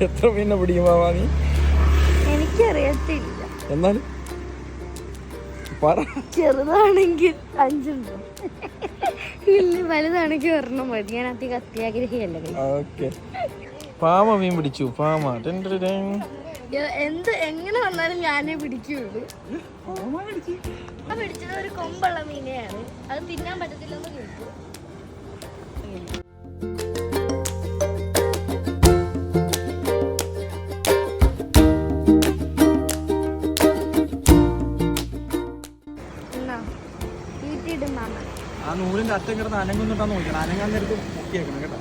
എത്ര മീനെ പിടിക്കും മാമ നീ? എനിക്കറിയത്തില്ല. എന്നാലും പറ. ചെറുതാണെങ്കിൽ 5 ഉണ്ടാവും, വലുതാണെങ്കിൽ 1 മതി. ഞാൻ അത്യാഗ്രഹിയല്ല. ഓക്കെ, പാമ മീൻ പിടിച്ചു. പാമ എങ്ങനെ വന്നാലും ഞാനേ പിടിക്കുള്ളൂ. പിടിച്ചത് ഒരു കൊമ്പുള്ള മീനെയാണ്. അത് തിന്നാൻ പറ്റത്തില്ലെന്ന് കേട്ടു. ആ നൂലിന്റെ അറ്റം കിടന്ന് അനങ്ങുന്നുണ്ടാന്ന് നോക്കണം. അനങ്ങാൻ നേരത്ത് മുക്കിയേക്കണം കേട്ടോ.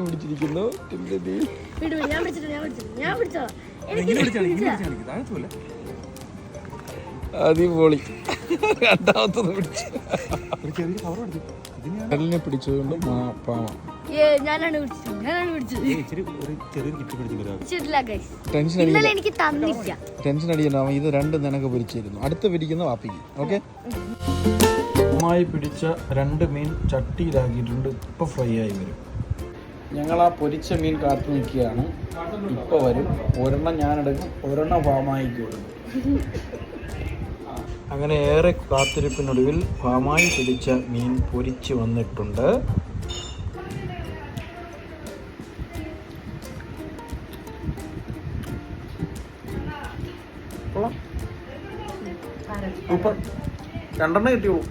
പിടിച്ചിരിക്കുന്നു. അടിപൊളി. രണ്ടാമത്തത് പിടിച്ചു. കടലിനെ പിടിച്ചതുകൊണ്ട് പാമ. ടെൻഷൻ അടിക്കണ്ട, ഇത് 2 നിനക്ക് പിടിച്ചിരുന്നു. അടുത്ത് പിടിക്കുന്ന വാപ്പിക്ക്. ഓക്കെ, നന്നായി പിടിച്ച 2 മീൻ ചട്ടിയിലാക്കിയിട്ടുണ്ട്. ഇപ്പൊ ഫ്രൈ ആയി വരും. ഞങ്ങൾ ആ പൊരിച്ച മീൻ കാത്തു നിൽക്കുകയാണ്. ഇപ്പൊ വരും. ഒരെണ്ണം ഞാനെടുക്കും, ഒരെണ്ണം പാമായിക്ക് കൊടുക്കും. അങ്ങനെ ഏറെ കാത്തിരിപ്പിനൊടുവിൽ പാമായി പിടിച്ച മീൻ പൊരിച്ച് വന്നിട്ടുണ്ട്. സൂപ്പർ. 2 കിട്ടിയുള്ളൂ.